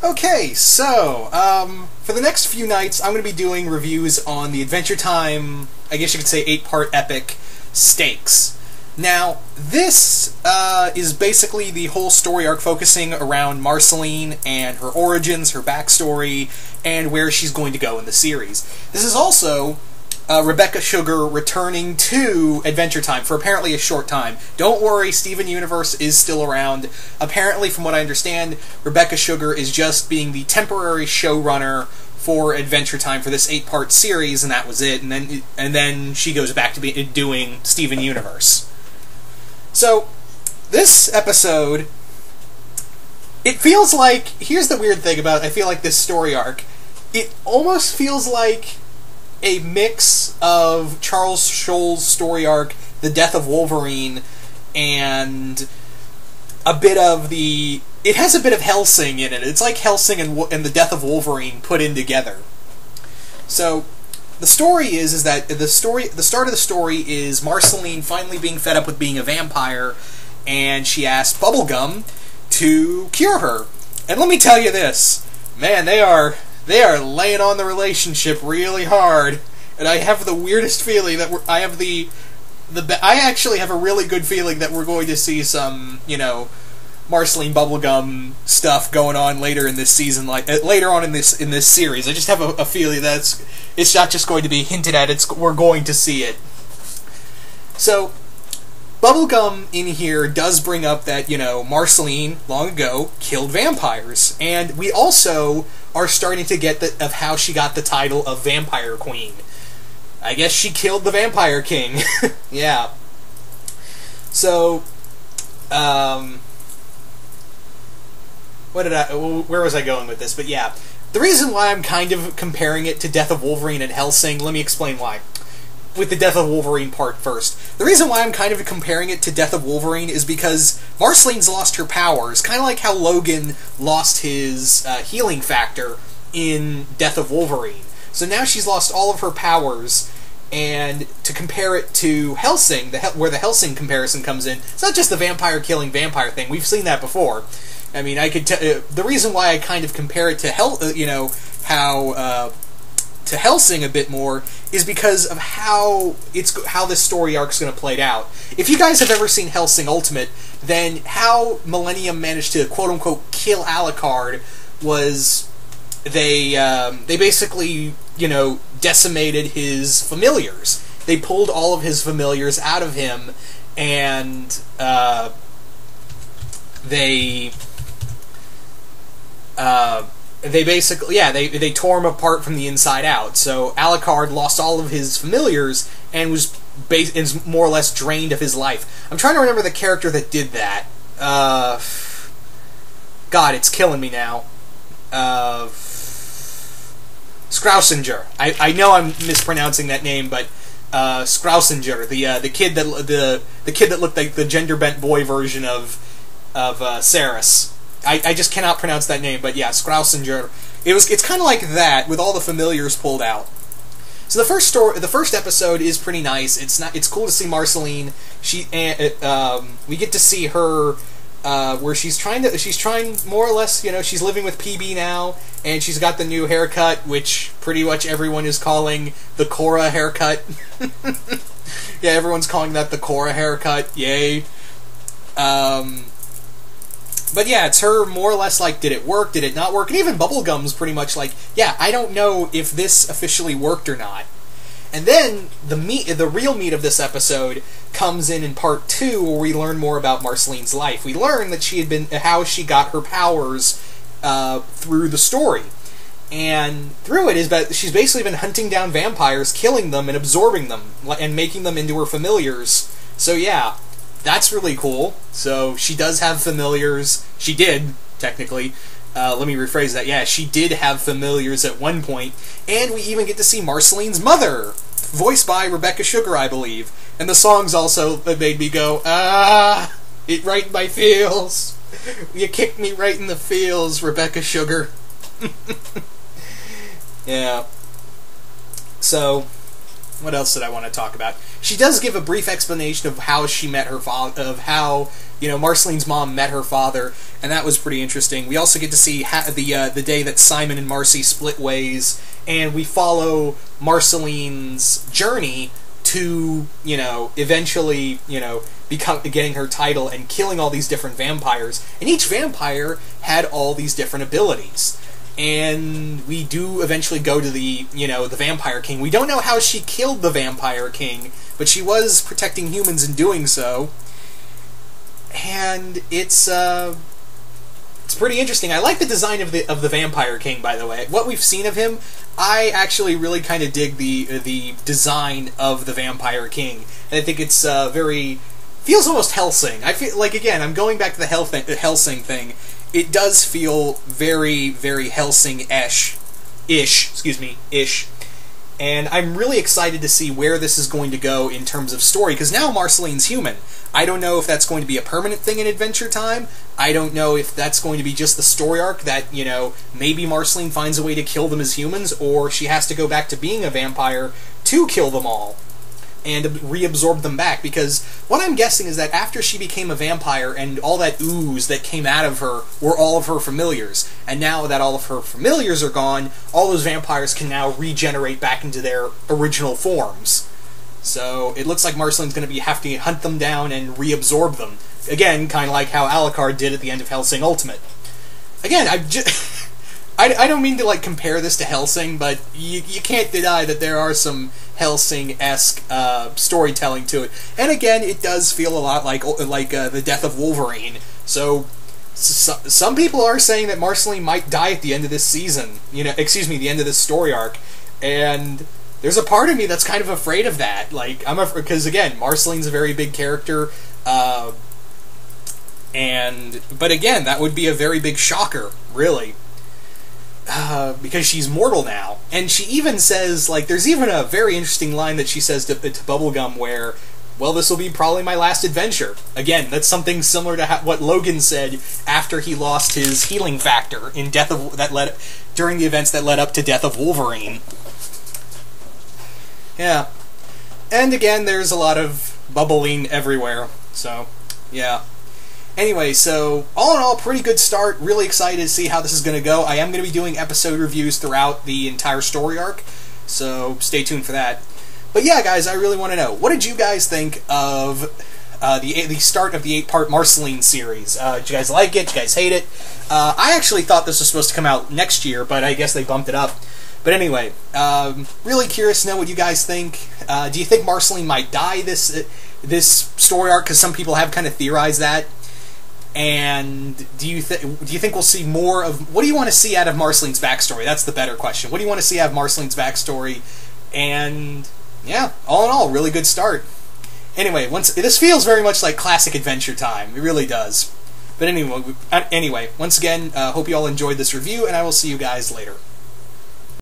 Okay, so, for the next few nights, I'm going to be doing reviews on the Adventure Time, I guess you could say 8-part epic, Stakes. Now, this is basically the whole story arc focusing around Marceline and her origins, her backstory, and where she's going to go in the series. This is also Rebecca Sugar returning to Adventure Time for apparently a short time. Don't worry, Steven Universe is still around. Apparently, from what I understand, Rebecca Sugar is just being the temporary showrunner for Adventure Time for this 8-part series, and that was it. And then she goes back to doing Steven Universe. So, this episode, it feels like, here's the weird thing about, I feel like this story arc, it almost feels like a mix of Charles Schulz's story arc, The Death of Wolverine, and a bit of the... It has a bit of Hellsing in it. It's like Hellsing and The Death of Wolverine put in together. So, the story is that the start of the story is Marceline finally being fed up with being a vampire, and she asks Bubblegum to cure her. And let me tell you this, man, they are laying on the relationship really hard, and I have the weirdest feeling that I actually have a really good feeling that we're going to see some, Marceline Bubblegum stuff going on later in this season, later on in this series. I just have a feeling that it's not just going to be hinted at; we're going to see it. So, Bubblegum in here does bring up that, Marceline, long ago, killed vampires. And we also are starting to get of how she got the title of Vampire Queen. I guess she killed the Vampire King. Yeah. So, where was I going with this? But yeah. The reason why I'm kind of comparing it to Death of Wolverine and Hellsing, let me explain why. With the Death of Wolverine part first. The reason why I'm kind of comparing it to Death of Wolverine is because Marceline's lost her powers, kind of like how Logan lost his healing factor in Death of Wolverine. So now she's lost all of her powers, and to compare it to Hellsing, where the Hellsing comparison comes in, it's not just the vampire killing vampire thing. We've seen that before. I mean, I could the reason why I kind of compare it to to Hellsing a bit more is because of how this story arc is going to play out. If you guys have ever seen Hellsing Ultimate, then how Millennium managed to quote unquote kill Alucard was they basically decimated his familiars. They pulled all of his familiars out of him, and they basically, they tore him apart from the inside out. So Alucard lost all of his familiars and was more or less drained of his life. I'm trying to remember the character that did that. God, it's killing me now. Scrousinger. I know I'm mispronouncing that name, but Scrousinger, the kid that looked like the gender bent boy version of Saris. I just cannot pronounce that name, but yeah, Scrousinger. It's kind of like that with all the familiars pulled out. So the first episode is pretty nice. It's cool to see Marceline. We get to see her where she's trying more or less. She's living with PB now, and she's got the new haircut, which pretty much everyone is calling the Cora haircut. Yeah, everyone's calling that the Cora haircut. Yay. But yeah, it's her more or less like, did it work, did it not work? And even Bubblegum's pretty much like, yeah, I don't know if this officially worked or not. And then the real meat of this episode comes in part 2, where we learn more about Marceline's life. We learn that how she got her powers through the story. And through it is that she's basically been hunting down vampires, killing them, and absorbing them, and making them into her familiars. So yeah, that's really cool. So she does have familiars. She did, technically. Let me rephrase that. Yeah, she did have familiars at one point. And we even get to see Marceline's mother, voiced by Rebecca Sugar, I believe. And the songs also that made me go, it right in my feels. You kicked me right in the feels, Rebecca Sugar. Yeah. So, what else did I want to talk about? She does give a brief explanation of how she met her father, of how, you know, Marceline's mom met her father, and that was pretty interesting. We also get to see the day that Simon and Marcy split ways, and we follow Marceline's journey to, you know, eventually, you know, getting her title and killing all these different vampires. And each vampire had all these different abilities. And we do eventually go to the, you know, the Vampire King. We don't know how she killed the Vampire King, but she was protecting humans in doing so. And it's pretty interesting. I like the design of the Vampire King, by the way. What we've seen of him, I actually really kind of dig the design of the Vampire King. And I think it's feels almost Hellsing. I feel like, again, I'm going back to the Hellsing thing. It does feel very, very Hellsing-ish. And I'm really excited to see where this is going to go in terms of story, because now Marceline's human. I don't know if that's going to be a permanent thing in Adventure Time. I don't know if that's going to be just the story arc that, you know, maybe Marceline finds a way to kill them as humans, or she has to go back to being a vampire to kill them all and reabsorb them back, because what I'm guessing is that after she became a vampire and all that ooze that came out of her were all of her familiars, and now that all of her familiars are gone, all those vampires can now regenerate back into their original forms. So it looks like Marceline's going to have to hunt them down and reabsorb them. Again, kind of like how Alucard did at the end of Hellsing Ultimate. Again, I don't mean to, like, compare this to Hellsing, but you can't deny that there are some Hellsing-esque storytelling to it. And again, it does feel a lot like the death of Wolverine. So some people are saying that Marceline might die at the end of this season. You know, excuse me, the end of this story arc. And there's a part of me that's kind of afraid of that. Like, because again, Marceline's a very big character. But again, that would be a very big shocker, really. Because she's mortal now. And she even says, like, there's even a very interesting line that she says to Bubblegum where, well, this will be probably my last adventure. Again, that's something similar to what Logan said after he lost his healing factor in during the events that led up to Death of Wolverine. Yeah. And again, there's a lot of bubbling everywhere. So, yeah. Anyway, so, all in all, pretty good start. Really excited to see how this is going to go. I am going to be doing episode reviews throughout the entire story arc, so stay tuned for that. But yeah, guys, I really want to know, what did you guys think of the start of the 8-part Marceline series? Did you guys like it? Did you guys hate it? I actually thought this was supposed to come out next year, but I guess they bumped it up. But anyway, really curious to know what you guys think. Do you think Marceline might die this story arc? Because some people have kind of theorized that. And do you think we'll see more of... What do you want to see out of Marceline's backstory? That's the better question. What do you want to see out of Marceline's backstory? And, yeah, all in all, really good start. Anyway, this feels very much like classic Adventure Time. It really does. But anyway, once again, hope you all enjoyed this review, and I will see you guys later.